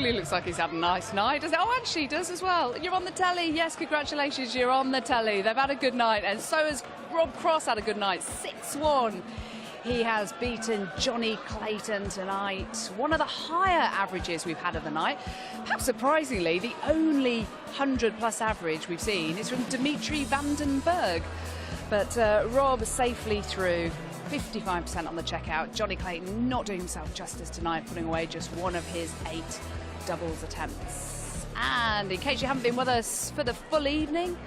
Surely looks like he's had a nice night, doesn't it? Oh, and she does as well. You're on the telly. Yes, congratulations, you're on the telly. They've had a good night, and so has Rob Cross had a good night. 6-1. He has beaten Johnny Clayton tonight. One of the higher averages we've had of the night. Perhaps surprisingly, the only 100-plus average we've seen is from Dimitri van den Berg. But Rob safely through. 55% on the checkout. Johnny Clayton not doing himself justice tonight, putting away just one of his 8 doubles attempts. And in case you haven't been with us for the full evening,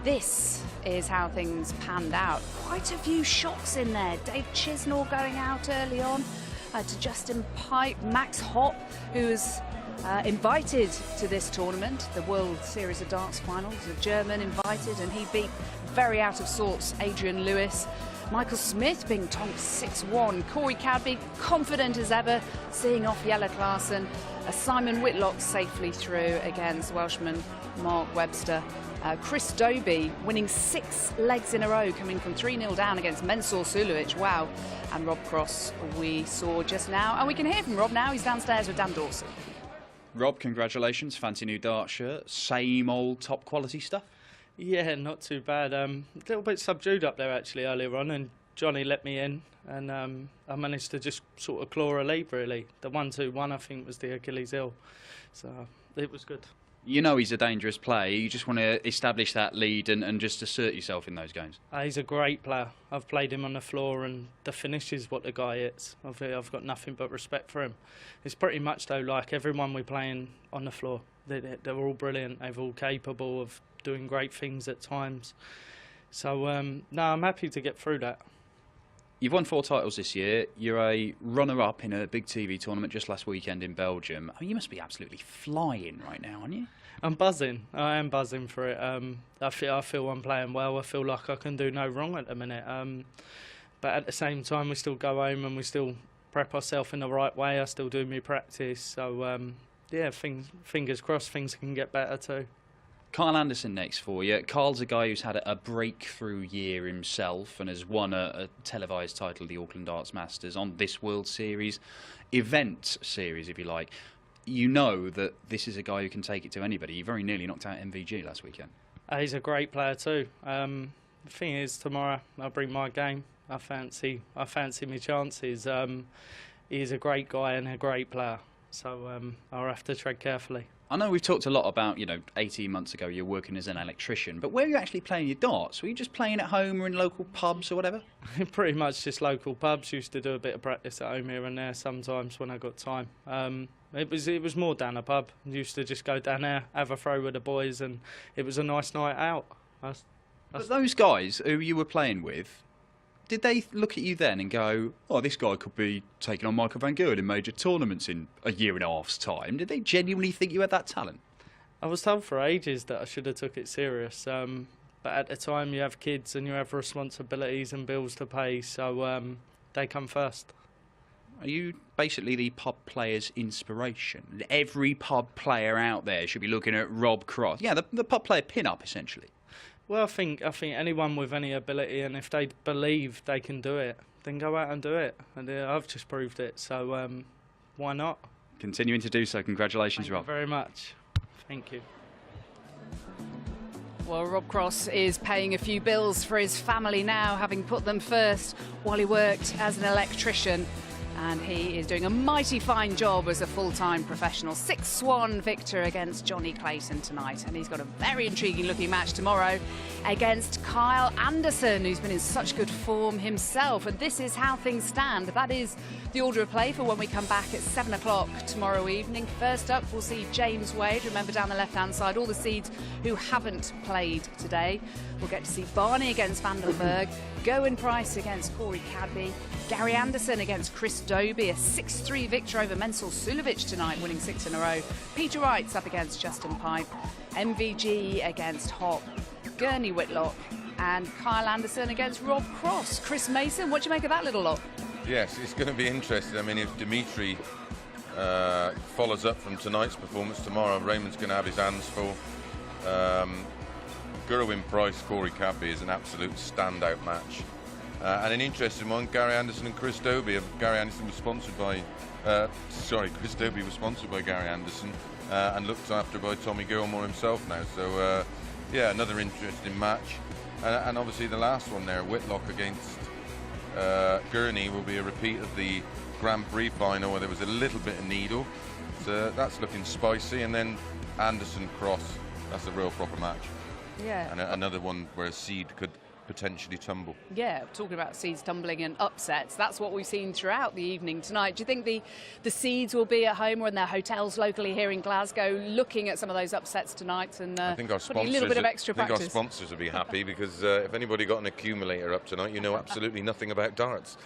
this is how things panned out. Quite a few shocks in there. Dave Chisnall going out early on to Justin Pipe. Max Hopp, who was invited to this tournament, the World Series of Darts final, a German invited, and he beat very out of sorts Adrian Lewis. Michael Smith being tonked 6-1. Corey Cadby confident as ever, seeing off Jelle Klaasen. Simon Whitlock safely through against Welshman Mark Webster. Chris Dobie winning 6 legs in a row, coming from 3-0 down against Mensur Suljovic. Wow. And Rob Cross we saw just now. And we can hear from Rob now. He's downstairs with Dan Dawson. Rob, congratulations. Fancy new dart shirt. Same old top quality stuff? Yeah, not too bad. A little bit subdued up there actually earlier on, and Johnny let me in, and I managed to just sort of claw a lead really. The 1-2-1 I think was the Achilles heel, so it was good. You know he's a dangerous player. You just want to establish that lead and just assert yourself in those games. He's a great player. I've played him on the floor, and the finish is what the guy hits. I've got nothing but respect for him. It's pretty much though like everyone we're playing on the floor. They're all brilliant. They're all capable of doing great things at times. So, no, I'm happy to get through that. You've won 4 titles this year. You're a runner-up in a big TV tournament just last weekend in Belgium. I mean, you must be absolutely flying right now, aren't you? I'm buzzing. I am buzzing for it. I feel I'm playing well. I feel like I can do no wrong at the minute. But at the same time, we still go home and we still prep ourselves in the right way. I still do my practice. So, yeah, fingers crossed things can get better too. Kyle Anderson next for you. Kyle's a guy who's had a breakthrough year himself and has won a televised title, the Auckland Darts Masters, on this World Series event series, if you like. You know that this is a guy who can take it to anybody. He very nearly knocked out MVG last weekend. He's a great player too. The thing is, tomorrow I'll bring my game. I fancy my chances. He's a great guy and a great player, so I'll have to tread carefully. I know we've talked a lot about, 18 months ago you're working as an electrician, but where are you actually playing your darts? Were you just playing at home or in local pubs or whatever? Pretty much just local pubs. Used to do a bit of practice at home here and there sometimes when I got time. It was more down a pub. Used to just go down there, have a throw with the boys, and it was a nice night out. But those guys who you were playing with, did they look at you then and go, oh, this guy could be taking on Michael van Gerwen in major tournaments in a year and a half's time? Did they genuinely think you had that talent? I was told for ages that I should have took it serious. But at the time you have kids and you have responsibilities and bills to pay, so they come first. Are you basically the pub player's inspiration? Every pub player out there should be looking at Rob Cross. Yeah, the pub player pin-up, essentially. Well, I think anyone with any ability, and if they believe they can do it, then go out and do it. And I've just proved it, so why not? Continuing to do so. Congratulations, Rob. Thank you very much. Thank you. Well, Rob Cross is paying a few bills for his family now, having put them first while he worked as an electrician. And he is doing a mighty fine job as a full-time professional. 6-1 victor against Johnny Clayton tonight. And he's got a very intriguing-looking match tomorrow against Kyle Anderson, who's been in such good form himself. And this is how things stand. That is the order of play for when we come back at 7 o'clock tomorrow evening. First up, we'll see James Wade. Remember, down the left-hand side, all the seeds who haven't played today. We'll get to see Barney against van den Berg, Gerwyn Price against Corey Cadby, Gary Anderson against Chris Dobie, a 6-3 victory over Mensur Suljovic tonight, winning 6 in a row. Peter Wright's up against Justin Pipe, MVG against Hopp, Gurney Whitlock, and Kyle Anderson against Rob Cross. Chris Mason, what do you make of that little lot? Yes, it's going to be interesting. I mean, if Dimitri follows up from tonight's performance tomorrow, Raymond's going to have his hands full. Gerwyn Price, Corey Cadby is an absolute standout match. And an interesting one, Gary Anderson and Chris Dobey. Gary Anderson was sponsored by, Chris Dobey was sponsored by Gary Anderson and looked after by Tommy Gilmore himself now. So, yeah, another interesting match. And obviously the last one there, Whitlock against Gurney, will be a repeat of the Grand Prix final where there was a little bit of needle. So that's looking spicy. And then Anderson Cross, that's a real proper match. Yeah. And another one where a seed could potentially tumble. Yeah, talking about seeds tumbling and upsets, that's what we've seen throughout the evening tonight. Do you think the seeds will be at home or in their hotels locally here in Glasgow looking at some of those upsets tonight and I think our putting sponsors, a little bit of extra I think practice? our sponsors will be happy because if anybody got an accumulator up tonight, you know absolutely nothing about darts.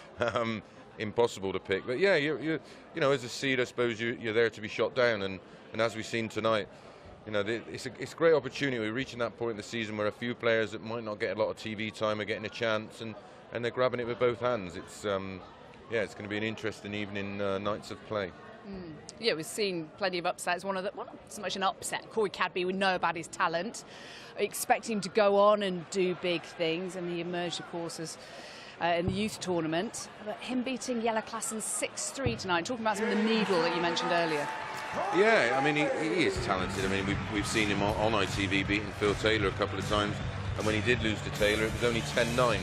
Impossible to pick. But yeah, you know, as a seed, I suppose you're there to be shot down, and as we've seen tonight, you know, it's a great opportunity. We're reaching that point in the season where a few players that might not get a lot of TV time are getting a chance, and they're grabbing it with both hands. It's yeah, it's going to be an interesting evening, nights of play. Yeah, we've seen plenty of upsets. Well, not so much an upset. Corey Cadby, we know about his talent. Expect him to go on and do big things, and he emerged, of course, as in the youth tournament. But him beating Jelle Klassen 6-3 tonight, talking about some of the needle that you mentioned earlier. Yeah, I mean, he is talented. I mean, we've seen him on ITV beating Phil Taylor a couple of times, and when he did lose to Taylor, it was only 10-9.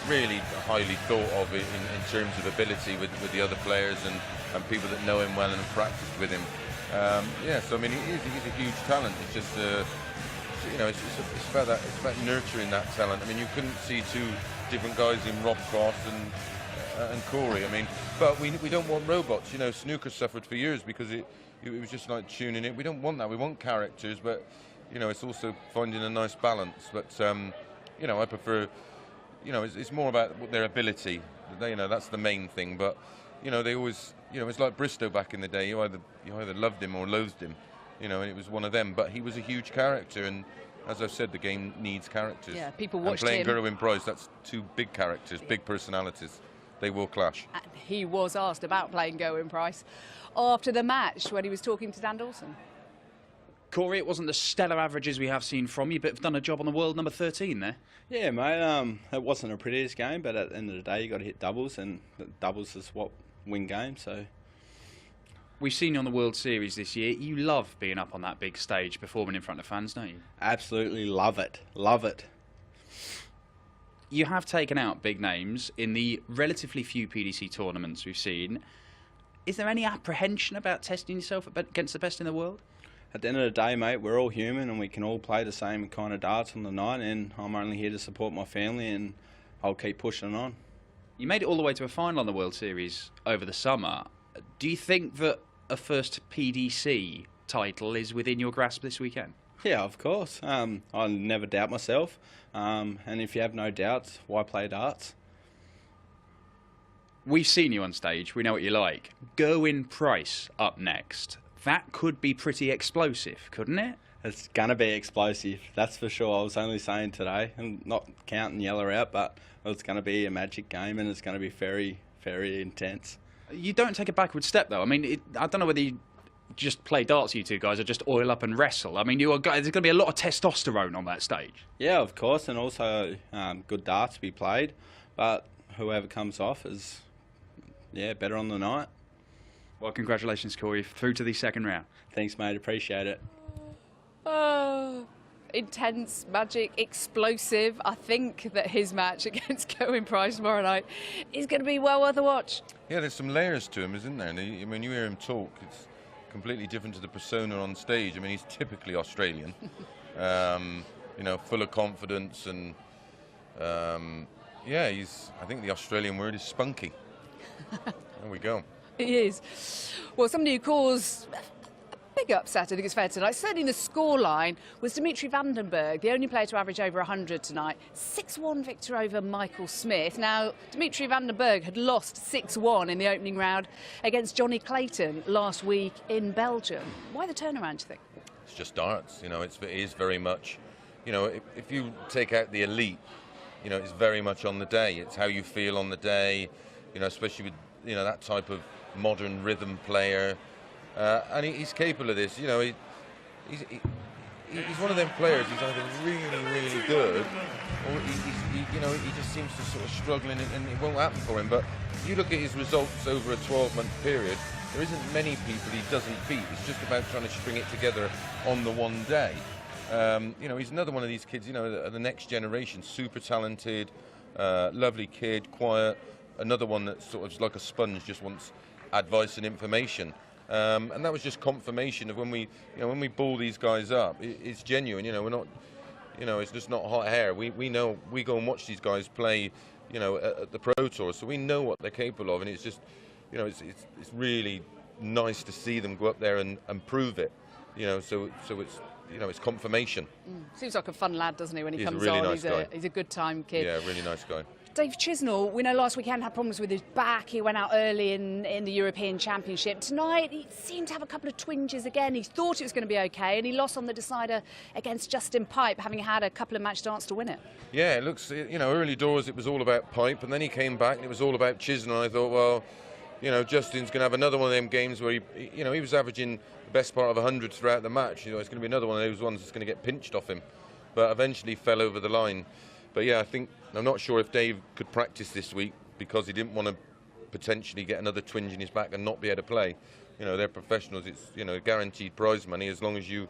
Really highly thought of in terms of ability with the other players and people that know him well and have practiced with him. Yeah, so I mean, he's a huge talent. It's just, you know, it's about nurturing that talent. I mean, you couldn't see two different guys in Rob Cross and Corey. I mean, but we don't want robots. You know, snooker suffered for years because it was just like tuning in. We don't want that. We want characters, but you know, it's also finding a nice balance. But you know, I prefer. You know, it's more about their ability. You know, that's the main thing. But you know, they always. You know, it's like Bristow back in the day. You either loved him or loathed him. You know, and it was one of them. But he was a huge character, and as I've said, the game needs characters. Yeah, people watched and playing him. Gerwyn Price, that's two big characters, big personalities. They will clash. And he was asked about playing Gerwyn Price after the match when he was talking to Dan Dawson. Corey, it wasn't the stellar averages we have seen from you, but have done a job on the world number 13 there. Yeah, mate. It wasn't a prettiest game, but at the end of the day, you got to hit doubles, and doubles is what win games. So We've seen you on the World Series this year. You love being up on that big stage, performing in front of fans, don't you? absolutely love it. Love it. You have taken out big names in the relatively few PDC tournaments we've seen. Is there any apprehension about testing yourself against the best in the world? At the end of the day, mate, we're all human, and we can all play the same kind of darts on the night. And I'm only here to support my family, and I'll keep pushing on. You made it all the way to a final on the World Series over the summer. Do you think that a first PDC title is within your grasp this weekend? Yeah, of course. I never doubt myself. And if you have no doubts, why play darts? We've seen you on stage. We know what you like. Gerwyn Price up next. That could be pretty explosive, couldn't it? It's going to be explosive, that's for sure. I was only saying today, and not counting Jelle out, but it's going to be a magic game, and it's going to be very, very intense. You don't take a backward step, though. I mean, I don't know whether you just play darts, you two guys, or just oil up and wrestle. I mean, there's going to be a lot of testosterone on that stage. Yeah, of course, and also good darts to be played, but whoever comes off is, yeah, better on the night. Well, congratulations, Corey, through to the second round. Thanks, mate, appreciate it. Oh, intense, magic, explosive. I think that his match against Gerwyn Price tomorrow night is going to be well worth a watch. Yeah, there's some layers to him, isn't there? And when you hear him talk, it's completely different to the persona on stage. I mean, he's typically Australian, you know, full of confidence, and yeah, I think the Australian word is spunky. There we go. He is. Well, somebody who caused a big upset, I think it's fair to say, certainly in the scoreline, was Dimitri Vandenberg, the only player to average over 100 tonight. 6-1 victor over Michael Smith. Now, Dimitri Vandenberg had lost 6-1 in the opening round against Johnny Clayton last week in Belgium. Why the turnaround, do you think? It's just darts, you know, it is very much, you know, if you take out the elite, you know, it's very much on the day. It's how you feel on the day, you know, especially with, you know, that type of modern rhythm player, and he's capable of this. You know, he's one of them players who's either really, really good, or he just seems to sort of struggle and it won't happen for him. But you look at his results over a 12-month period, there isn't many people he doesn't beat. It's just about trying to string it together on the one day. He's another one of these kids, the next generation, super talented, lovely kid, quiet, another one that's sort of like a sponge, just wants advice and information. And that was just confirmation of when we ball these guys up, it's genuine. We're not, it's just not hot air. We know, we go and watch these guys play, at the Pro Tour, so we know what they're capable of, and it's just, it's really nice to see them go up there and prove it. So it's confirmation. Seems like a fun lad, doesn't he, when he He's a comes really on? nice guy. He's a good time kid. Yeah, really nice guy. Dave Chisnall, we know last weekend had problems with his back. He went out early in the European Championship. Tonight, he seemed to have a couple of twinges again. He thought it was going to be okay, and he lost on the decider against Justin Pipe, having had a couple of match starts to win it. Yeah, it looks, early doors it was all about Pipe, and then he came back and it was all about Chisnall, and I thought, well, Justin's going to have another one of them games where he was averaging the best part of 100 throughout the match. It's going to be another one of those ones that's going to get pinched off him, but eventually fell over the line. But yeah, I'm not sure if Dave could practice this week because he didn't want to potentially get another twinge in his back and not be able to play. They're professionals. It's guaranteed prize money as long as you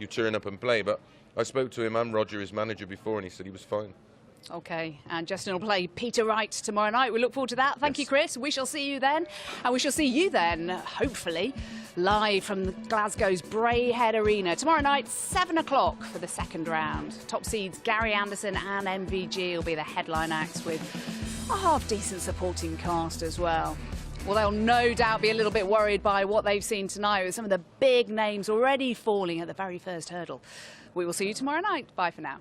turn up and play. But I spoke to him and Roger, his manager, before, and he said he was fine. OK, and Justin will play Peter Wright tomorrow night. We look forward to that. Thank you, Chris. We shall see you then. And we shall see you then, hopefully, live from Glasgow's Braehead Arena. Tomorrow night, 7 o'clock for the second round. Top seeds Gary Anderson and MVG will be the headline acts with a half-decent supporting cast as well. Well, they'll no doubt be a little bit worried by what they've seen tonight with some of the big names already falling at the very first hurdle. We will see you tomorrow night. Bye for now.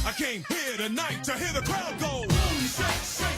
I came here tonight to hear the crowd go boom, shake, shake.